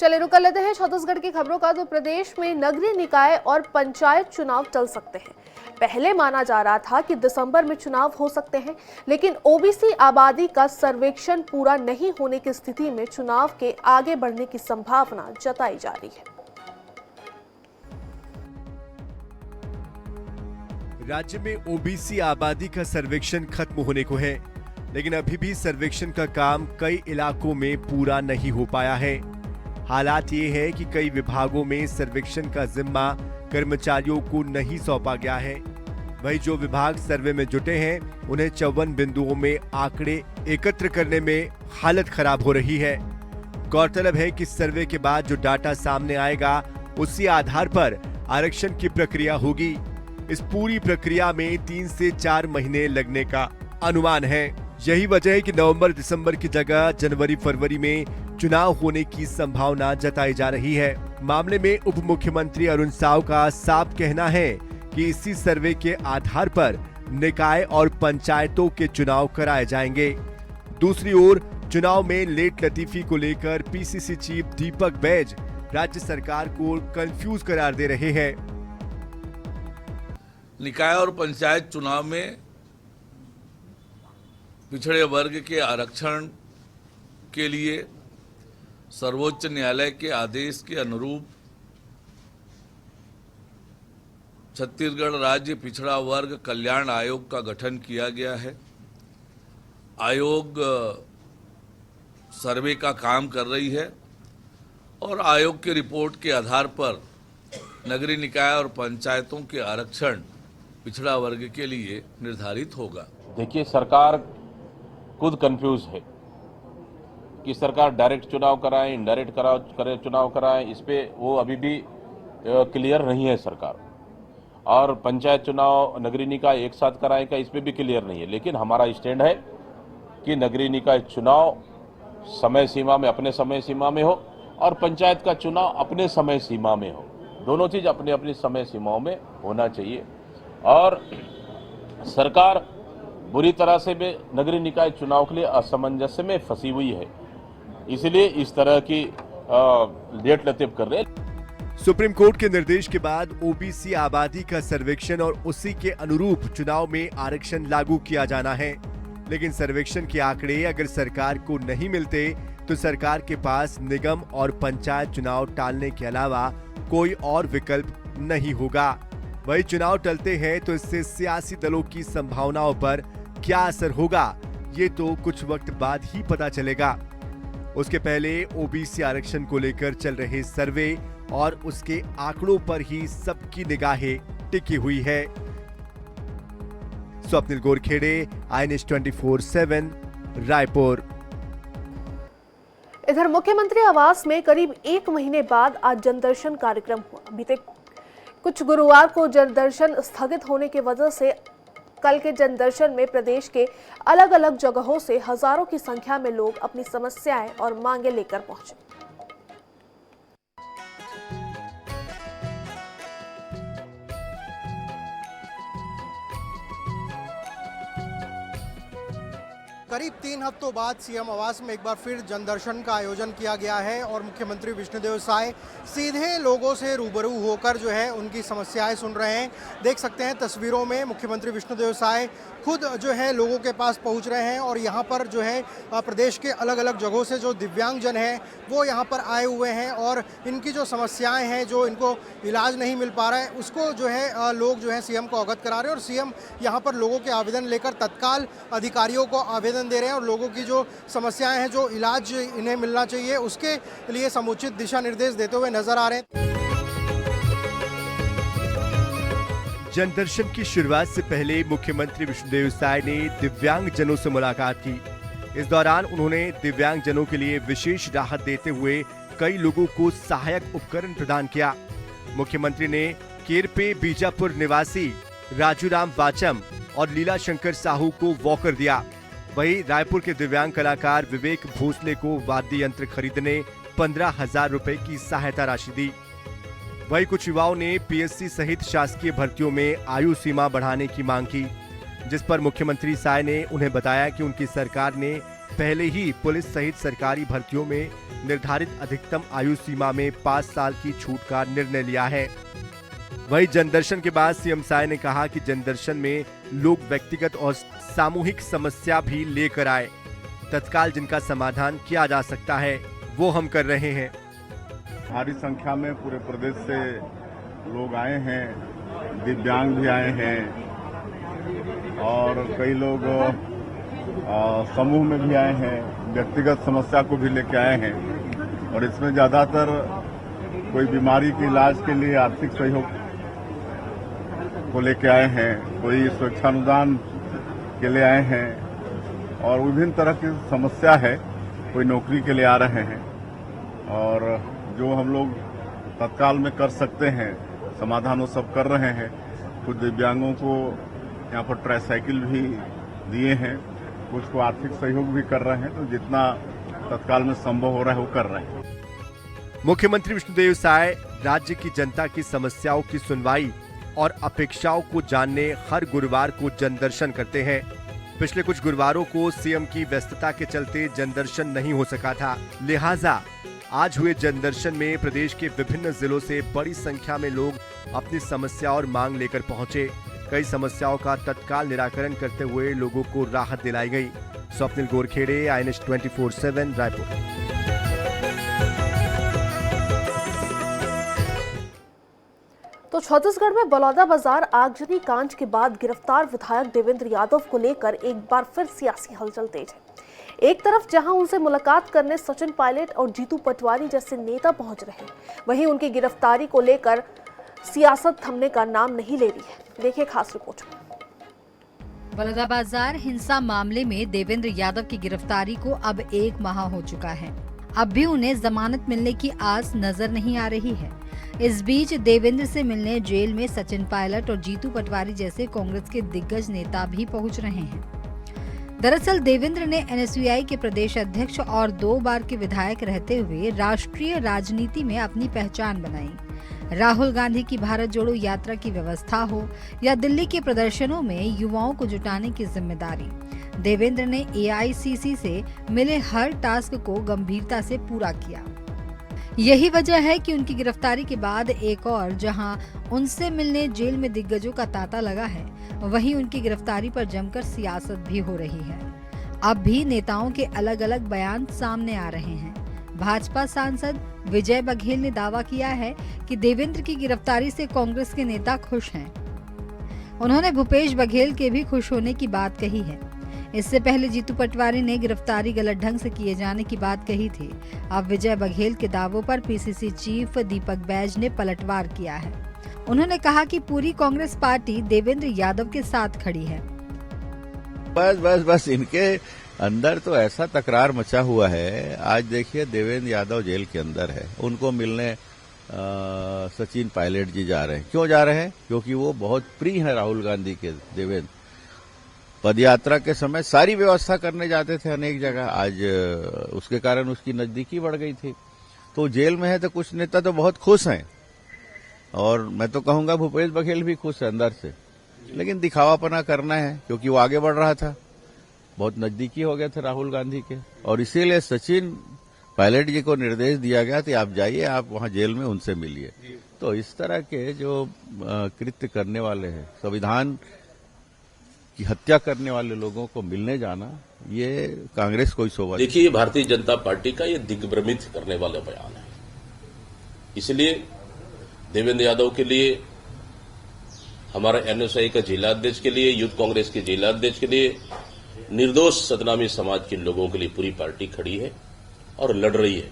चलिए रुक कर लेते हैं छत्तीसगढ़ की खबरों का। तो प्रदेश में नगरीय निकाय और पंचायत चुनाव टल सकते हैं। पहले माना जा रहा था कि दिसंबर में चुनाव हो सकते हैं, लेकिन ओबीसी आबादी का सर्वेक्षण पूरा नहीं होने की स्थिति में चुनाव के आगे बढ़ने की संभावना जताई जा रही है। राज्य में ओबीसी आबादी का सर्वेक्षण खत्म होने को है, लेकिन अभी भी सर्वेक्षण का काम कई इलाकों में पूरा नहीं हो पाया है। हालात ये है कि कई विभागों में सर्वेक्षण का जिम्मा कर्मचारियों को नहीं सौंपा गया है। वहीं जो विभाग सर्वे में जुटे हैं, उन्हें 54 बिंदुओं में आंकड़े एकत्र करने में हालत खराब हो रही है। गौरतलब है कि सर्वे के बाद जो डाटा सामने आएगा, उसी आधार पर आरक्षण की प्रक्रिया होगी। इस पूरी प्रक्रिया में 3 से 4 महीने लगने का अनुमान है। यही वजह है कि नवंबर दिसंबर की जगह जनवरी फरवरी में चुनाव होने की संभावना जताई जा रही है। मामले में उप मुख्यमंत्री अरुण साव का साफ कहना है कि इसी सर्वे के आधार पर निकाय और पंचायतों के चुनाव कराए जाएंगे। दूसरी ओर चुनाव में लेट लतीफी को लेकर पीसीसी चीफ दीपक बैज राज्य सरकार को कंफ्यूज करार दे रहे हैं। निकाय और पंचायत चुनाव में पिछड़े वर्ग के आरक्षण के लिए सर्वोच्च न्यायालय के आदेश के अनुरूप छत्तीसगढ़ राज्य पिछड़ा वर्ग कल्याण आयोग का गठन किया गया है। आयोग सर्वे का काम कर रही है और आयोग की रिपोर्ट के आधार पर नगरीय निकाय और पंचायतों के आरक्षण पिछड़ा वर्ग के लिए निर्धारित होगा। देखिए, सरकार खुद कंफ्यूज है कि सरकार डायरेक्ट चुनाव कराए, इनडायरेक्ट करे चुनाव कराए, इस पे वो अभी भी क्लियर नहीं है सरकार। और पंचायत चुनाव नगरीय निकाय एक साथ कराए का, इस पे भी क्लियर नहीं है। लेकिन हमारा स्टैंड है कि नगरीय निकाय चुनाव समय सीमा में, अपने समय सीमा में हो, और पंचायत का चुनाव अपने समय सीमा में हो। दोनों चीज अपने अपनी समय सीमाओं में होना चाहिए। और सरकार बुरी तरह से भी नगरीय निकाय चुनाव के लिए असमंजस्य में फंसी हुई है, इसलिए इस तरह की लेट लतीफ कर रहे हैं। सुप्रीम कोर्ट के निर्देश के बाद ओबीसी आबादी का सर्वेक्षण और उसी के अनुरूप चुनाव में आरक्षण लागू किया जाना है। लेकिन सर्वेक्षण के आंकड़े अगर सरकार को नहीं मिलते तो सरकार के पास निगम और पंचायत चुनाव टालने के अलावा कोई और विकल्प नहीं होगा। वही चुनाव टलते हैं तो इससे सियासी दलों की संभावनाओं पर क्या असर होगा, ये तो कुछ वक्त बाद ही पता चलेगा। उसके पहले ओबीसी आरक्षण को लेकर चल रहे सर्वे और उसके आंकड़ों पर ही सबकी निगाहें टिकी हुई है। स्वप्निल गोरखेड़े, INS 24/7, रायपुर। इधर मुख्यमंत्री आवास में करीब 1 महीने बाद आज जनदर्शन कार्यक्रम हुआ। बीते कुछ गुरुवार को जनदर्शन स्थगित होने की वजह से कल के जनदर्शन में प्रदेश के अलग अलग जगहों से हजारों की संख्या में लोग अपनी समस्याएं और मांगे लेकर पहुंचे। करीब 3 हफ्तों बाद सीएम आवास में एक बार फिर जनदर्शन का आयोजन किया गया है और मुख्यमंत्री विष्णुदेव साय सीधे लोगों से रूबरू होकर जो है उनकी समस्याएं सुन रहे हैं। देख सकते हैं तस्वीरों में मुख्यमंत्री विष्णुदेव साय खुद जो है लोगों के पास पहुंच रहे हैं और यहाँ पर जो है प्रदेश के अलग अलग जगहों से जो दिव्यांगजन हैं वो यहाँ पर आए हुए हैं और इनकी जो समस्याएं हैं, जो इनको इलाज नहीं मिल पा रहा है, उसको जो है लोग जो है सीएम को अवगत करा रहे हैं और सीएम यहाँ पर लोगों के आवेदन लेकर तत्काल अधिकारियों को आवेदन दे रहे हैं और लोगों की जो समस्याएं हैं, जो इलाज इन्हें मिलना चाहिए, उसके लिए समुचित दिशा निर्देश देते हुए नजर आ रहे हैं। जनदर्शन की शुरुआत से पहले मुख्यमंत्री विष्णुदेव साय ने दिव्यांगजनों से मुलाकात की। इस दौरान उन्होंने दिव्यांगजनों के लिए विशेष राहत देते हुए कई लोगों को सहायक उपकरण प्रदान किया। मुख्यमंत्री ने केरपे बीजापुर निवासी राजूराम वाचम और लीला शंकर साहू को वॉकर दिया। वहीं रायपुर के दिव्यांग कलाकार विवेक भोसले को वाद्य यंत्र खरीदने 15,000 रुपए की सहायता राशि दी। वहीं कुछ युवाओं ने पीएससी सहित शासकीय भर्तियों में आयु सीमा बढ़ाने की मांग की, जिस पर मुख्यमंत्री साय ने उन्हें बताया कि उनकी सरकार ने पहले ही पुलिस सहित सरकारी भर्तियों में निर्धारित अधिकतम आयु सीमा में 5 साल की छूट का निर्णय लिया है। वहीं जनदर्शन के बाद सीएम साय ने कहा कि जनदर्शन में लोग व्यक्तिगत और सामूहिक समस्या भी लेकर आए, तत्काल जिनका समाधान किया जा सकता है वो हम कर रहे हैं। भारी संख्या में पूरे प्रदेश से लोग आए हैं, दिव्यांग भी आए हैं और कई लोग समूह में भी आए हैं, व्यक्तिगत समस्या को भी लेके आए हैं और इसमें ज्यादातर कोई बीमारी के इलाज के लिए आर्थिक सहयोग को लेके आए हैं, कोई स्वेच्छानुदान के लिए आए हैं और विभिन्न तरह की समस्या है, कोई नौकरी के लिए आ रहे हैं और जो हम लोग तत्काल में कर सकते हैं समाधान वो सब कर रहे हैं। कुछ दिव्यांगों को यहाँ पर ट्राईसाइकिल भी दिए हैं, कुछ को आर्थिक सहयोग भी कर रहे हैं, तो जितना तत्काल में संभव हो रहा है वो कर रहे हैं। मुख्यमंत्री विष्णुदेव साय राज्य की जनता की समस्याओं की सुनवाई और अपेक्षाओं को जानने हर गुरुवार को जनदर्शन करते हैं। पिछले कुछ गुरुवारों को सीएम की व्यस्तता के चलते जनदर्शन नहीं हो सका था, लिहाजा आज हुए जनदर्शन में प्रदेश के विभिन्न जिलों से बड़ी संख्या में लोग अपनी समस्या और मांग लेकर पहुंचे। कई समस्याओं का तत्काल निराकरण करते हुए लोगों को राहत दिलाई गई। स्वप्निल गोरखेड़े, INS 24/7 रायपुर। तो छत्तीसगढ़ में बलौदाबाजार आगजनी कांड के बाद गिरफ्तार विधायक देवेंद्र यादव को लेकर एक बार फिर सियासी हलचल तेज है। एक तरफ जहां उनसे मुलाकात करने सचिन पायलट और जीतू पटवारी जैसे नेता पहुंच रहे हैं, वहीं उनकी गिरफ्तारी को लेकर सियासत थमने का नाम नहीं ले रही है। देखिए खास रिपोर्ट। बलौदाबाजार हिंसा मामले में देवेंद्र यादव की गिरफ्तारी को अब 1 माह हो चुका है। अब भी उन्हें जमानत मिलने की आस नजर नहीं आ रही है। इस बीच देवेंद्र से मिलने जेल में सचिन पायलट और जीतू पटवारी जैसे कांग्रेस के दिग्गज नेता भी पहुंच रहे हैं। दरअसल देवेंद्र ने NSUI के प्रदेश अध्यक्ष और 2 बार के विधायक रहते हुए राष्ट्रीय राजनीति में अपनी पहचान बनाई। राहुल गांधी की भारत जोड़ो यात्रा की व्यवस्था हो या दिल्ली के प्रदर्शनों में युवाओं को जुटाने की जिम्मेदारी, देवेंद्र ने AICC से मिले हर टास्क को गंभीरता से पूरा किया। यही वजह है कि उनकी गिरफ्तारी के बाद एक और जहां उनसे मिलने जेल में दिग्गजों का तांता लगा है, वहीं उनकी गिरफ्तारी पर जमकर सियासत भी हो रही है। अब भी नेताओं के अलग अलग बयान सामने आ रहे हैं। भाजपा सांसद विजय बघेल ने दावा किया है कि देवेंद्र की गिरफ्तारी से कांग्रेस के नेता खुश हैं। उन्होंने भूपेश बघेल के भी खुश होने की बात कही है। इससे पहले जीतू पटवारी ने गिरफ्तारी गलत ढंग से किए जाने की बात कही थी। अब विजय बघेल के दावों पर PCC चीफ दीपक बैज ने पलटवार किया है। उन्होंने कहा कि पूरी कांग्रेस पार्टी देवेंद्र यादव के साथ खड़ी है। बस इनके अंदर तो ऐसा तकरार मचा हुआ है। आज देखिए देवेंद्र यादव जेल के अंदर है, उनको मिलने सचिन पायलट जी जा रहे हैं। क्यों जा रहे हैं? क्योंकि वो बहुत प्रिय है राहुल गांधी के। देवेंद्र पदयात्रा के समय सारी व्यवस्था करने जाते थे अनेक जगह, आज उसके कारण उसकी नजदीकी बढ़ गई थी। तो जेल में है तो कुछ नेता तो बहुत खुश हैं और मैं तो कहूंगा भूपेश बघेल भी खुश है अंदर से, लेकिन दिखावापना करना है क्योंकि वो आगे बढ़ रहा था, बहुत नजदीकी हो गए थे राहुल गांधी के, और इसीलिए सचिन पायलट जी को निर्देश दिया गया कि आप जाइए, आप वहां जेल में उनसे मिलिए। तो इस तरह के जो कृत्य करने वाले हैं, संविधान की हत्या करने वाले लोगों को मिलने जाना, ये कांग्रेस को ही शोभा। देखिए, भारतीय जनता पार्टी का ये दिग्भ्रमित करने वाला बयान है। इसलिए देवेंद्र यादव के लिए, हमारा NSUI का जिलाध्यक्ष के लिए, यूथ कांग्रेस के जिलाध्यक्ष के लिए, निर्दोष सतनामी समाज के लोगों के लिए पूरी पार्टी खड़ी है और लड़ रही है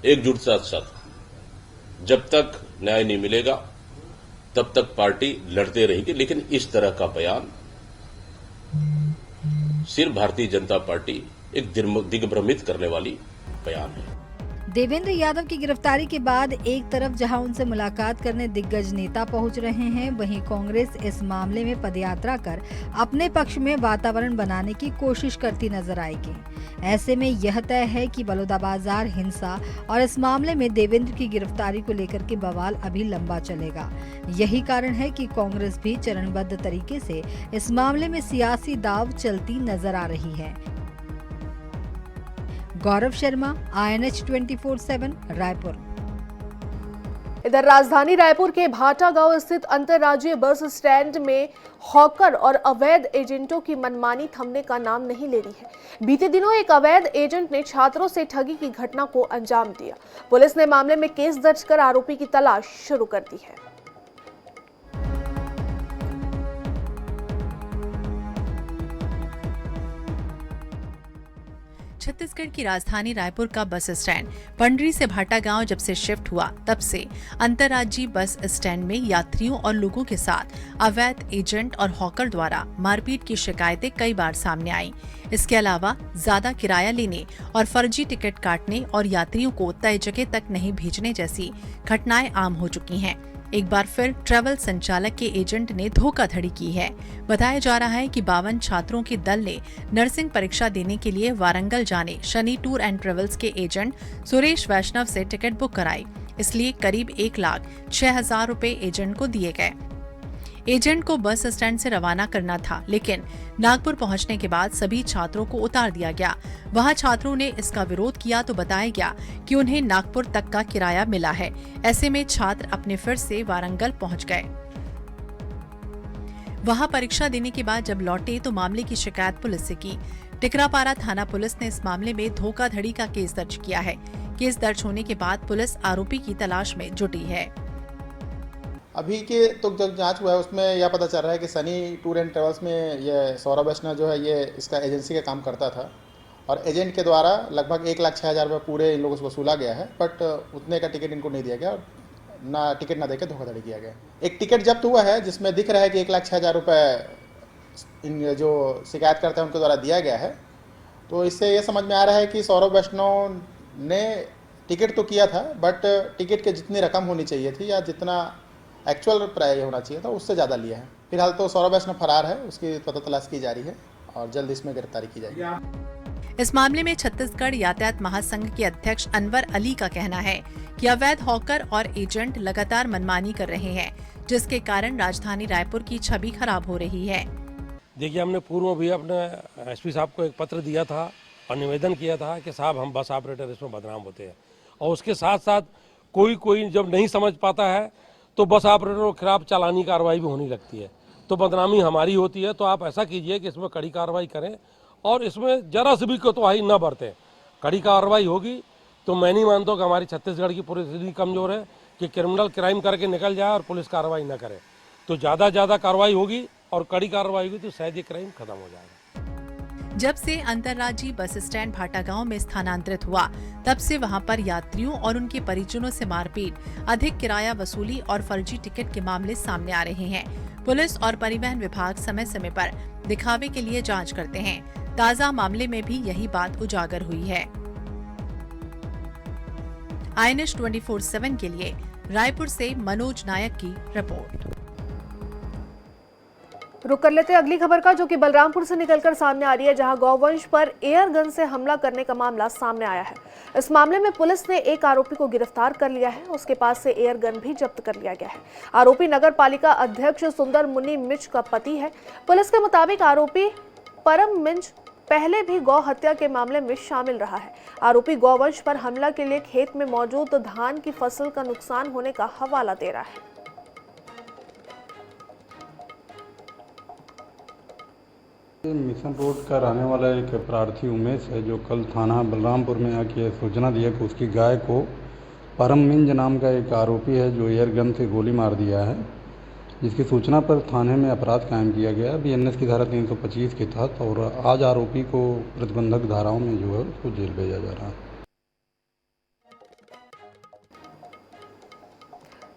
एकजुटता के साथ। जब तक न्याय नहीं मिलेगा तब तक पार्टी लड़ते रहेगी, लेकिन इस तरह का बयान सिर्फ भारतीय जनता पार्टी एक दिग्भ्रमित करने वाली बयान है। देवेंद्र यादव की गिरफ्तारी के बाद एक तरफ जहां उनसे मुलाकात करने दिग्गज नेता पहुंच रहे हैं, वहीं कांग्रेस इस मामले में पदयात्रा कर अपने पक्ष में वातावरण बनाने की कोशिश करती नजर आएगी। ऐसे में यह तय है कि बलौदाबाजार हिंसा और इस मामले में देवेंद्र की गिरफ्तारी को लेकर के बवाल अभी लंबा चलेगा। यही कारण है कि कांग्रेस भी चरणबद्ध तरीके से इस मामले में सियासी दांव चलती नजर आ रही है। गौरव शर्मा, INH 24/7 रायपुर। इधर राजधानी रायपुर के भाटा गांव स्थित अंतर्राज्यीय बस स्टैंड में हॉकर और अवैध एजेंटों की मनमानी थमने का नाम नहीं ले रही है। बीते दिनों एक अवैध एजेंट ने छात्रों से ठगी की घटना को अंजाम दिया। पुलिस ने मामले में केस दर्ज कर आरोपी की तलाश शुरू कर दी है। छत्तीसगढ़ की राजधानी रायपुर का बस स्टैंड पंडरी से भाटा गांव जब से शिफ्ट हुआ तब से अंतर्राज्यीय बस स्टैंड में यात्रियों और लोगों के साथ अवैध एजेंट और हॉकर द्वारा मारपीट की शिकायतें कई बार सामने आई। इसके अलावा ज्यादा किराया लेने और फर्जी टिकट काटने और यात्रियों को तय जगह तक नहीं भेजने जैसी घटनाएं आम हो चुकी हैं। एक बार फिर ट्रैवल संचालक के एजेंट ने धोखाधड़ी की है। बताया जा रहा है कि 52 छात्रों के दल ने नर्सिंग परीक्षा देने के लिए वारंगल जाने शनि टूर एंड ट्रेवल्स के एजेंट सुरेश वैष्णव से टिकट बुक कराई। इसलिए करीब 1,06,000 रुपए एजेंट को दिए गए। एजेंट को बस स्टैंड से रवाना करना था, लेकिन नागपुर पहुंचने के बाद सभी छात्रों को उतार दिया गया। वहां छात्रों ने इसका विरोध किया तो बताया गया कि उन्हें नागपुर तक का किराया मिला है। ऐसे में छात्र अपने फिर से वारंगल पहुंच गए। वहां परीक्षा देने के बाद जब लौटे तो मामले की शिकायत पुलिस से की। टिकरापारा थाना पुलिस ने इस मामले में धोखाधड़ी का केस दर्ज किया है। केस दर्ज होने के बाद पुलिस आरोपी की तलाश में जुटी है। अभी के तो जब जांच हुआ है उसमें यह पता चल रहा है कि सनी टूर एंड ट्रेवल्स में ये सौरभ वैष्णव जो है ये इसका एजेंसी का काम करता था और एजेंट के द्वारा लगभग 1,06,000 रुपये पूरे इन लोगों से वसूला गया है। बट उतने का टिकट इनको नहीं दिया गया और ना टिकट ना देकर धोखाधड़ी किया गया। एक टिकट जब्त हुआ है जिसमें दिख रहा है कि 1,06,000 रुपये इन जो शिकायत करते हैं उनके द्वारा दिया गया है। तो इससे ये समझ में आ रहा है कि सौरभ वैष्णव ने टिकट तो किया था बट टिकट की जितनी रकम होनी चाहिए थी या जितना एक्चुअल प्राइस होना चाहिए था उससे ज़्यादा लिया है। फिलहाल तो सौरभ वैष्णव फरार है, उसकी पता तलाश की जा रही है और जल्द इसमें गिरफ्तारी की जाएगी। इस मामले में छत्तीसगढ़ यातायात महासंघ के अध्यक्ष अनवर अली का कहना है कि अवैध हॉकर और एजेंट लगातार मनमानी कर रहे हैं, जिसके कारण राजधानी रायपुर की छवि खराब हो रही है। देखिए, हमने पूर्व भी अपने एसपी साहब को एक पत्र दिया था और निवेदन किया था कि साहब हम बस ऑपरेटर इसमें बदनाम होते हैं और उसके साथ साथ कोई जब नहीं समझ पाता है तो बस ऑपरेटरों के खिलाफ चालानी कार्रवाई भी होने लगती है, तो बदनामी हमारी होती है। तो आप ऐसा कीजिए कि इसमें कड़ी कार्रवाई करें और इसमें जरा से भी कोताही न बरतें। कड़ी कार्रवाई होगी तो मैं नहीं मानता कि हमारी छत्तीसगढ़ की परिस्थिति कमज़ोर है कि क्रिमिनल क्राइम करके निकल जाए और पुलिस कार्रवाई न करे। तो ज़्यादा कार्रवाई होगी और कड़ी कार्रवाई होगी तो शायद ये क्राइम खत्म हो जाएगा। जब से अंतर्राज्यीय बस स्टैंड भाटा गांव में स्थानांतरित हुआ तब से वहां पर यात्रियों और उनके परिजनों से मारपीट, अधिक किराया वसूली और फर्जी टिकट के मामले सामने आ रहे हैं। पुलिस और परिवहन विभाग समय समय पर दिखावे के लिए जांच करते हैं। ताजा मामले में भी यही बात उजागर हुई है। INH 24/7 के लिए रायपुर से मनोज नायक की रिपोर्ट। रुक कर लेते हैं अगली खबर का, जो कि बलरामपुर से निकलकर सामने आ रही है, जहां गौवंश पर एयर गन से हमला करने का मामला सामने आया है। इस मामले में पुलिस ने एक आरोपी को गिरफ्तार कर लिया है, उसके पास से एयर गन भी जब्त कर लिया गया है। आरोपी नगर पालिका अध्यक्ष सुंदर मुनि मिंज का पति है। पुलिस के मुताबिक आरोपी परम मिंज पहले भी गौ हत्या के मामले में शामिल रहा है। आरोपी गौवंश पर हमला के लिए खेत में मौजूद धान की फसल का नुकसान होने का हवाला दे रहा है। मिशन रोड का रहने वाला एक प्रार्थी उमेश है, जो कल थाना बलरामपुर में आके सूचना दिया कि उसकी गाय को परम मिंज नाम का एक आरोपी है जो एयर गन से गोली मार दिया है। जिसकी सूचना पर थाने में अपराध कायम किया गया BNS की धारा 325 के तहत, और आज आरोपी को प्रतिबंधक धाराओं में जो है उसको जेल भेजा जा रहा है।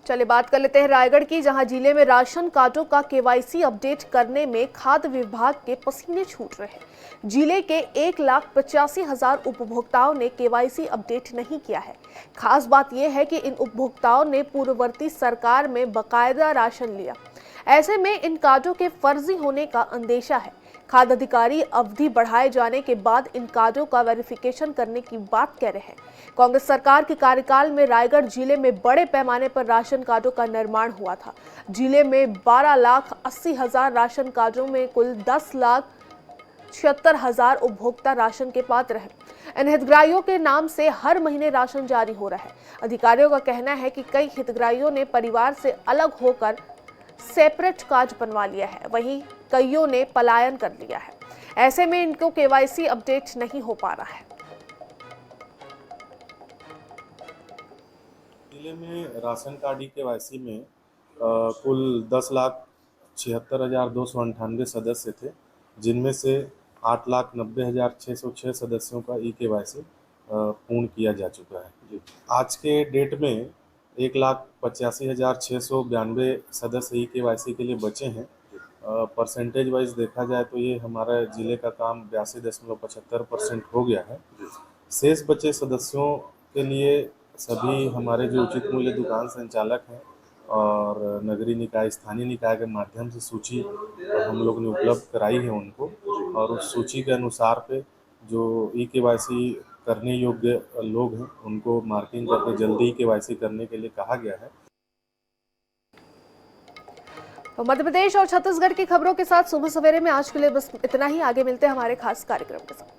चलिए बात कर लेते हैं रायगढ़ की, जहां जिले में राशन कार्डों का KYC अपडेट करने में खाद्य विभाग के पसीने छूट रहे हैं। जिले के 1,85,000 उपभोक्ताओं ने KYC अपडेट नहीं किया है। खास बात यह है कि इन उपभोक्ताओं ने पूर्ववर्ती सरकार में बकायदा राशन लिया। ऐसे में इन कार्डों के फर्जी होने का अंदेशा है। खाद्य अधिकारी अवधि बढ़ाए जाने के बाद इन कार्डों का वेरिफिकेशन करने की बात कह रहे हैं। कांग्रेस सरकार के कार्यकाल में रायगढ़ जिले में बड़े पैमाने पर राशन कार्डों का निर्माण हुआ था। जिले में 12,80,000 राशन कार्डों में कुल 76,000 उपभोक्ता राशन के पात्र हैं। इन हितग्राहियों के नाम से हर महीने राशन जारी हो रहा है। अधिकारियों का कहना है कि कई हितग्राहियों ने परिवार से अलग होकर सेपरेट कार्ड बनवा लिया है, वहीं कईयों ने पलायन कर लिया है। ऐसे में इनको केवाईसी अपडेट नहीं हो पा रहा है। जिले में राशन कार्ड केवाईसी में कुल 10,76,298 सदस्य थे, जिनमें से 8,90,606 सदस्यों का केवाईसी पूर्ण किया जा चुका है। आज के डेट में 1,85,692 सदस्य केवाईसी के लिए बचे हैं। परसेंटेज वाइज देखा जाए तो ये हमारे जिले का काम 82.75% हो गया है। शेष बचे सदस्यों के लिए सभी हमारे जो उचित मूल्य दुकान संचालक हैं और नगरीय निकाय स्थानीय निकाय के माध्यम से सूची हम लोग ने उपलब्ध कराई है उनको, और उस सूची के अनुसार पे जो केवाईसी करने योग्य लोग हैं उनको मार्किंग करके जल्दी केवाईसी करने के लिए कहा गया है। तो मध्य प्रदेश और छत्तीसगढ़ की खबरों के साथ सुबह सवेरे में आज के लिए बस इतना ही। आगे मिलते हैं हमारे खास कार्यक्रम के साथ।